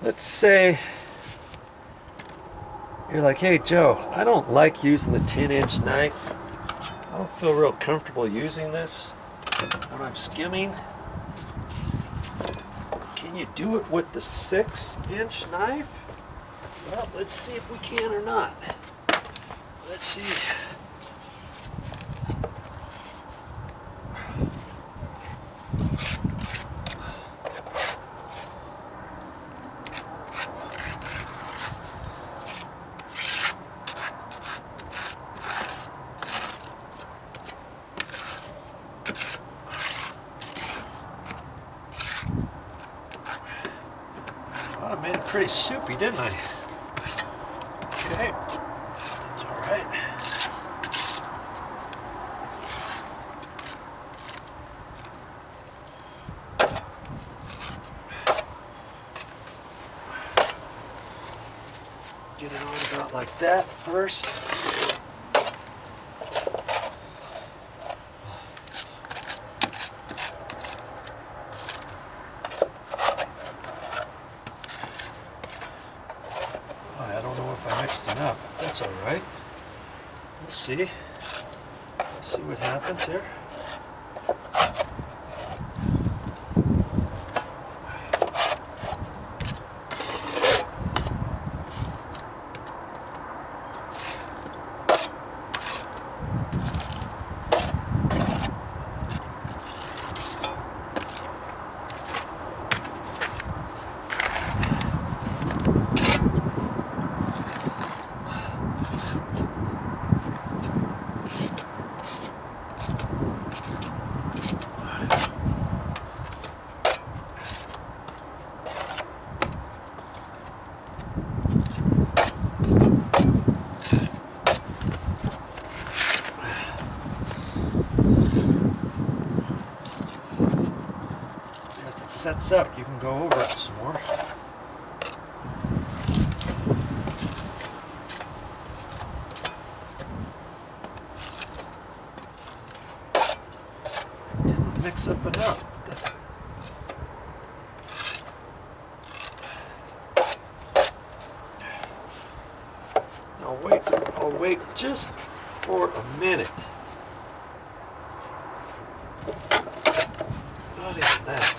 let's say you're like, hey Joe, I don't like using the 10-inch knife. I don't feel real comfortable using this when I'm skimming. Can you do it with the 6-inch knife? Well, let's see if we can or not. Let's see. I made it pretty soupy, didn't I? Okay, that's all right. Get it on about like that first. I don't know if I mixed enough. That's all right. We'll see. Let's see what happens here. As it sets up, you can go over it some more. Didn't mix up enough. Now wait, I'll wait just for a minute. Not even that.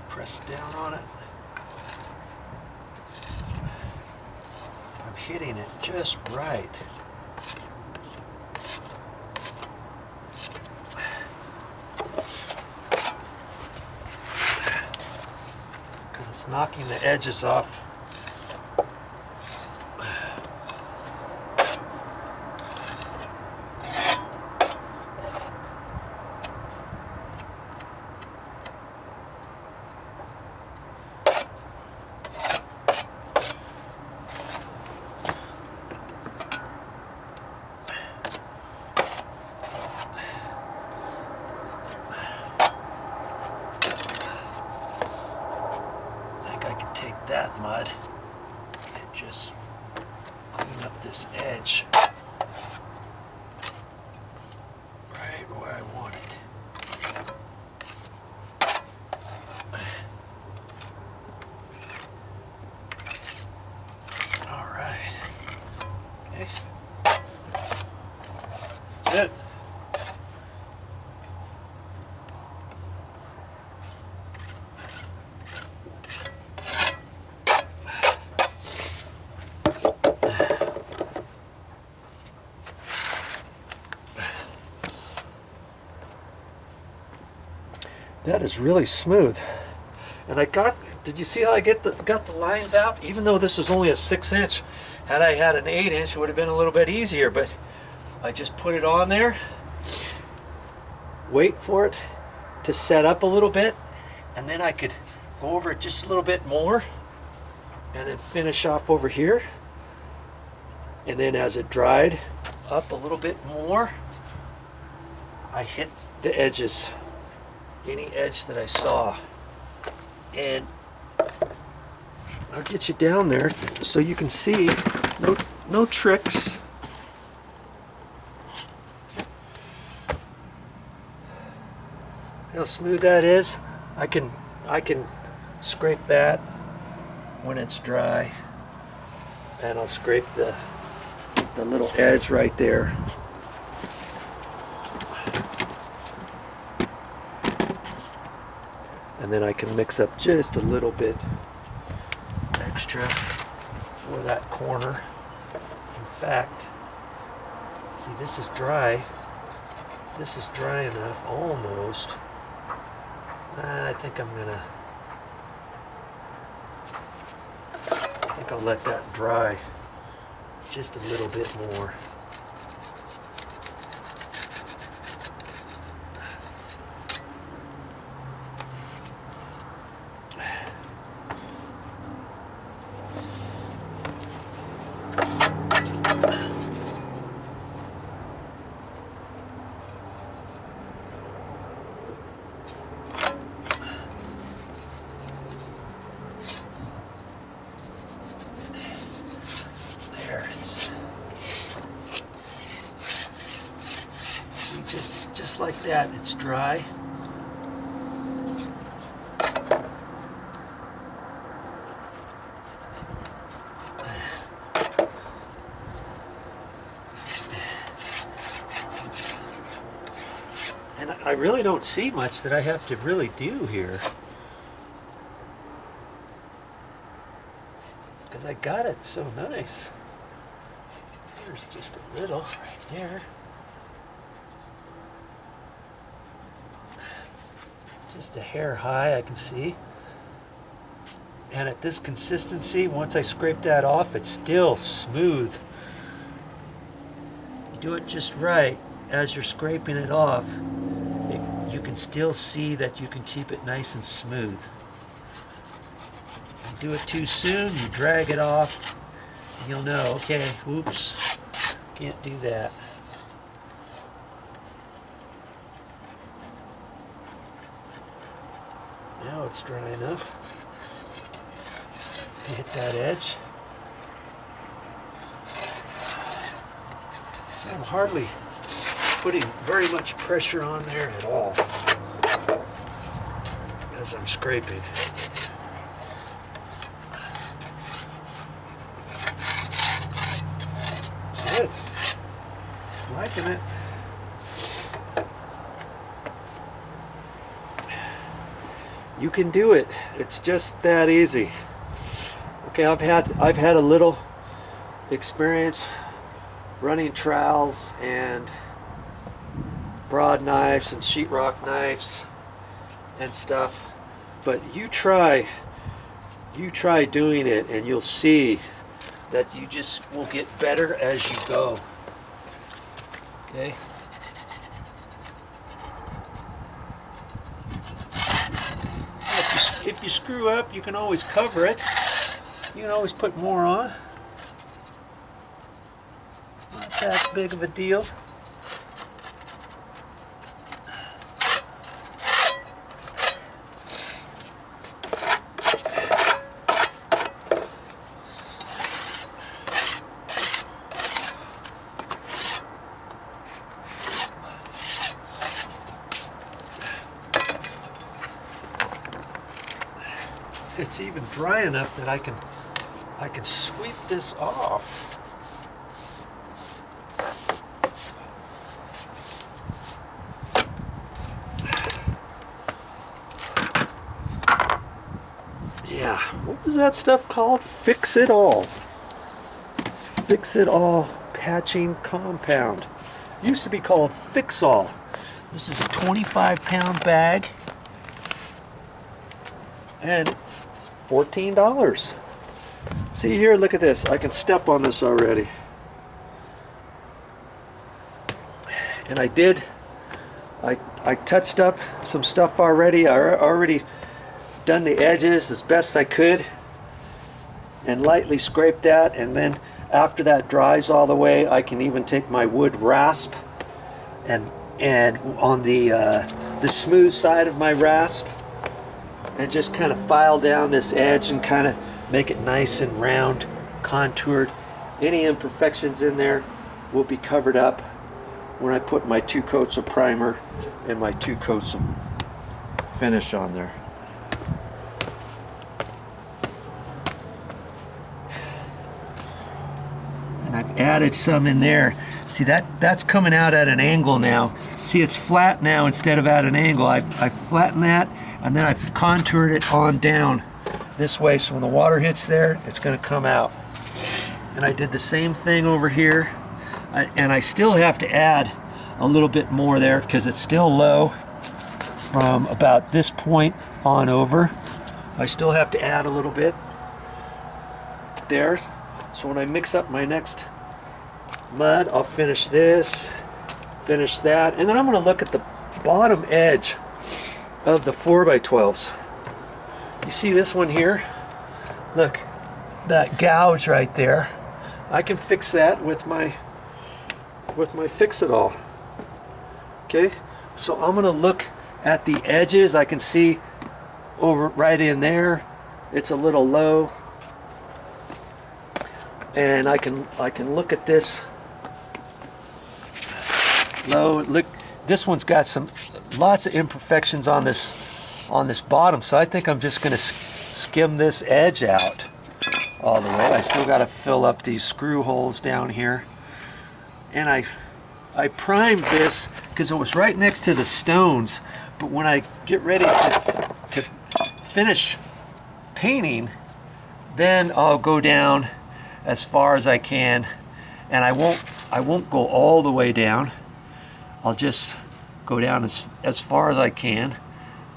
Press down on it. I'm hitting it just right. Because it's knocking the edges off. That mud and just clean up this edge right where I want it. All right. Okay. That's it. That is really smooth. And did you see how I got the lines out? Even though this is only a 6-inch, had I had an 8-inch, it would have been a little bit easier, but I just put it on there, wait for it to set up a little bit, and then I could go over it just a little bit more, and then finish off over here. And then as it dried, up a little bit more, I hit the edges, any edge that I saw, and I'll get you down there so you can see. No tricks. How smooth that is. I can scrape that when it's dry, and I'll scrape the little edge right there. And then I can mix up just a little bit extra for that corner. In fact, see, this is dry. This is dry enough, almost. I think I'll let that dry just a little bit more. Just like that, it's dry. And I really don't see much that I have to really do here, because I got it so nice. There's just a little right there. Just a hair high, I can see. And at this consistency, once I scrape that off, it's still smooth. You do it just right as you're scraping it off, you can still see that you can keep it nice and smooth. You do it too soon, you drag it off, and you'll know, okay, oops, can't do that. Now it's dry enough to hit that edge. So I'm hardly putting very much pressure on there at all as I'm scraping. That's it. I'm liking it. You can do it. It's just that easy. Okay, I've had a little experience running trowels and broad knives and sheetrock knives and stuff, but you try doing it and you'll see that you just will get better as you go. Okay. If you screw up, you can always cover it. You can always put more on. It's not that big of a deal. It's even dry enough that I can sweep this off. Yeah, what was that stuff called? Fix It All. Fix It All patching compound. Used to be called Fix All. This is a 25-pound bag, and it's $14. See here, look at this. I can step on this already. And I touched up some stuff already. I already done the edges as best I could and lightly scraped that, and then after that dries all the way, I can even take my wood rasp and on the smooth side of my rasp and just kind of file down this edge and kind of make it nice and round, contoured. Any imperfections in there will be covered up when I put my 2 coats of primer and my 2 coats of finish on there. And I've added some in there. See, that's coming out at an angle now. See, it's flat now instead of at an angle. I flattened that, and then I've contoured it on down this way, so when the water hits there, it's going to come out. And I did the same thing over here, and I still have to add a little bit more there because it's still low from about this point on over. I still have to add a little bit there. So when I mix up my next mud, I'll finish this, finish that, and then I'm going to look at the bottom edge of the 4x12s. You see this one here? Look, that gouge right there. I can fix that with my Fix-It-All. Okay, so I'm going to look at the edges. I can see over right in there, it's a little low, and I can look at this low. Look, this one's got lots of imperfections on this bottom, so I think I'm just going to skim this edge out all the way. I still got to fill up these screw holes down here, and I primed this because it was right next to the stones, but when I get ready to finish painting, then I'll go down as far as I can, and I won't go all the way down. I'll just go down as far as I can,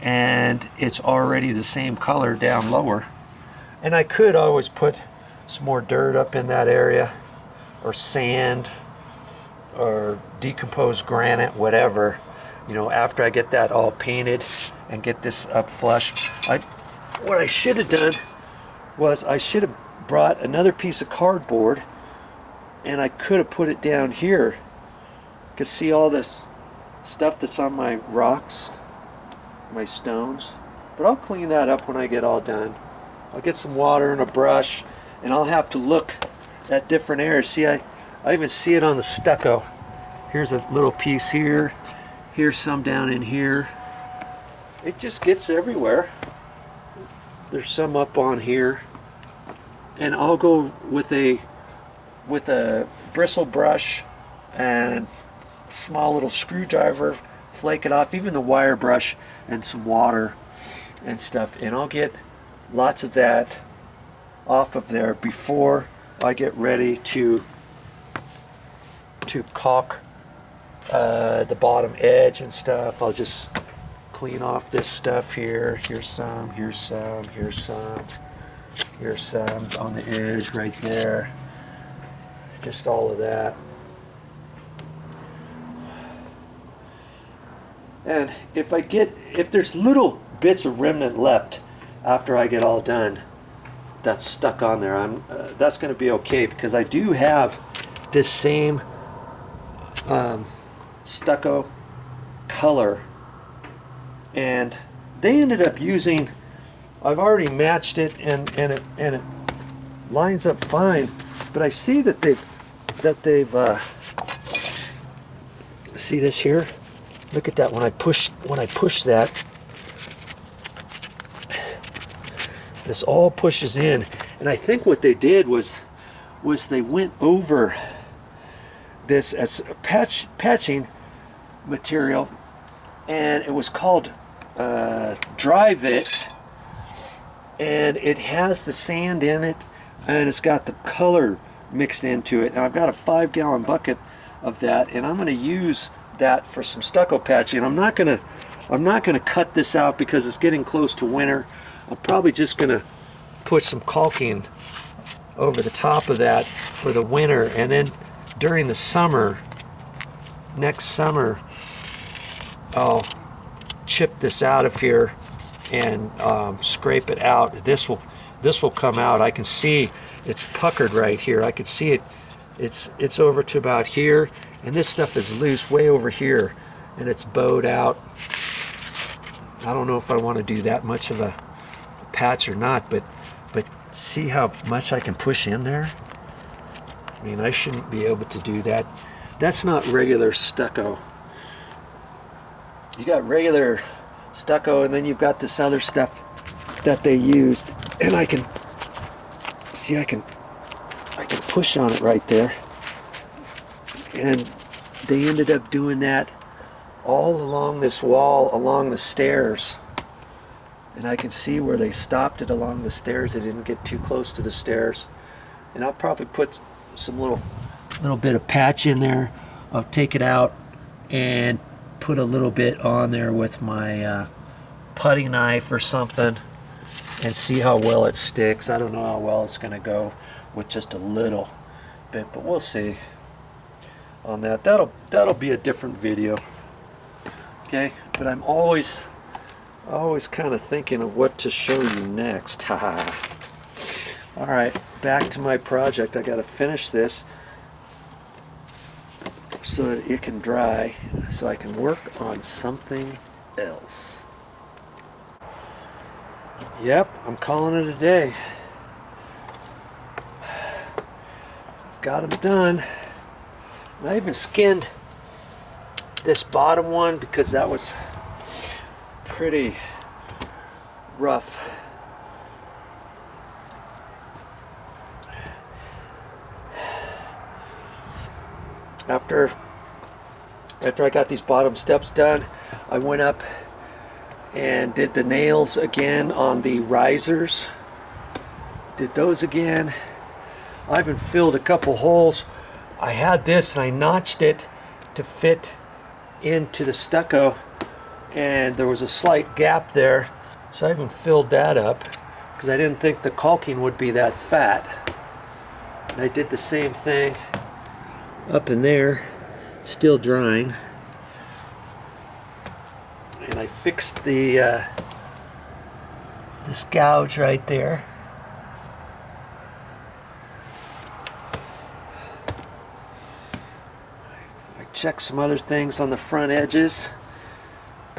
and it's already the same color down lower. And I could always put some more dirt up in that area, or sand, or decomposed granite, whatever, you know, after I get that all painted and get this up flush. What I should have done was I should have brought another piece of cardboard, and I could have put it down here. You can see all this stuff that's on my rocks, my stones, but I'll clean that up when I get all done. I'll get some water and a brush, and I'll have to look at different areas. See, I even see it on the stucco. Here's a little piece here, here's some down in here. It just gets everywhere. There's some up on here, and I'll go with a bristle brush and small little screwdriver, flake it off, even the wire brush, and some water and stuff, and I'll get lots of that off of there before I get ready to caulk the bottom edge and stuff. I'll just clean off this stuff here. Here's some, here's some, here's some, here's some on the edge right there. Just all of that. And if there's little bits of remnant left after I get all done that's stuck on there, that's going to be okay, because I do have this same stucco color, and they ended up using, I've already matched it, and it lines up fine, but I see that they've see this here? Look at that. When I push that, this all pushes in, and I think what they did was they went over this as patching material, and it was called Drive It, and it has the sand in it, and it's got the color mixed into it, and I've got a 5-gallon bucket of that, and I'm going to use that for some stucco patching. I'm not gonna cut this out because it's getting close to winter. I'm probably just gonna put some caulking over the top of that for the winter, and then during the summer, next summer, I'll chip this out of here and scrape it out. This will come out. I can see it's puckered right here. I could see it. It's over to about here, and this stuff is loose way over here, and it's bowed out. I don't know if I want to do that much of a patch or not, but see how much I can push in there? I mean, I shouldn't be able to do that. That's not regular stucco. You got regular stucco, and then you've got this other stuff that they used, and I can see I can push on it right there. And they ended up doing that all along this wall, along the stairs. And I can see where they stopped it along the stairs. They didn't get too close to the stairs. And I'll probably put some little bit of patch in there. I'll take it out and put a little bit on there with my putty knife or something and see how well it sticks. I don't know how well it's going to go with just a little bit, but we'll see on that. That'll be a different video. Okay, but I'm always kind of thinking of what to show you next. Haha. All right, back to my project. I got to finish this so that it can dry, so I can work on something else. Yep, I'm calling it a day. Got them done. And I even skinned this bottom one because that was pretty rough. After I got these bottom steps done, I went up and did the nails again on the risers. Did those again. I even filled a couple holes. I had this and I notched it to fit into the stucco, and there was a slight gap there, so I even filled that up because I didn't think the caulking would be that fat. And I did the same thing up in there, still drying. And I fixed the this gouge right there. I checked some other things on the front edges,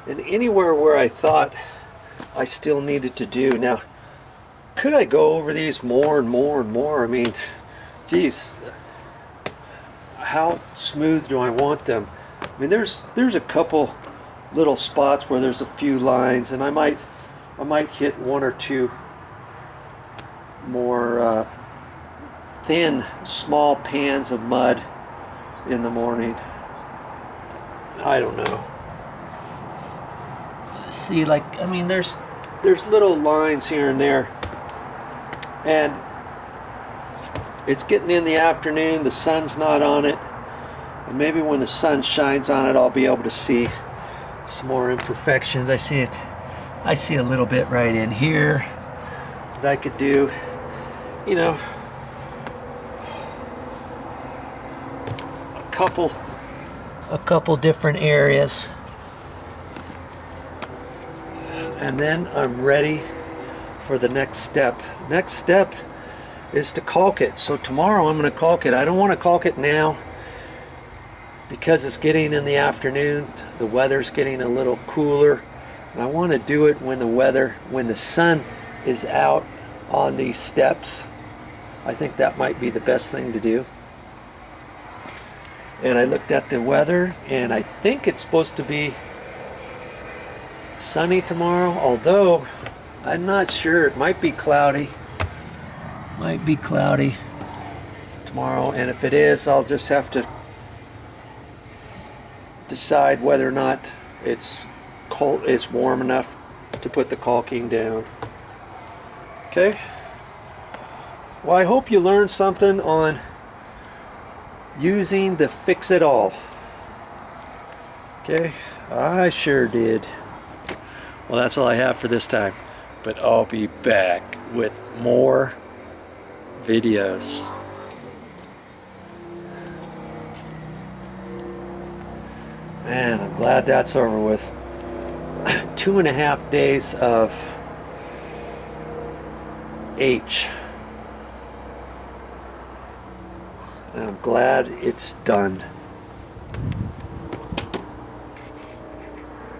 and anywhere where I thought I still needed to do. Now, could I go over these more and more and more? I mean, geez, how smooth do I want them? I mean, there's a couple little spots where there's a few lines, and I might hit one or two more thin, small pans of mud in the morning. I don't know. See, like, I mean, there's little lines here and there, and it's getting in the afternoon, the sun's not on it, and maybe when the sun shines on it I'll be able to see some more imperfections. I see a little bit right in here that I could do, you know, a couple different areas, and then I'm ready for the next step. Next step is to caulk it. So tomorrow I'm going to caulk it. I don't want to caulk it now because it's getting in the afternoon. The weather's getting a little cooler, and I want to do it when the sun is out on these steps. I think that might be the best thing to do. And I looked at the weather, and I think it's supposed to be sunny tomorrow, although I'm not sure. It might be cloudy. Might be cloudy tomorrow, and if it is, I'll just have to decide whether or not it's warm enough to put the caulking down. Okay? Well, I hope you learned something on using the fix-it-all. Okay? I sure did. Well, that's all I have for this time, but I'll be back with more videos. Man, I'm glad that's over with. 2.5 days of H. and I'm glad it's done.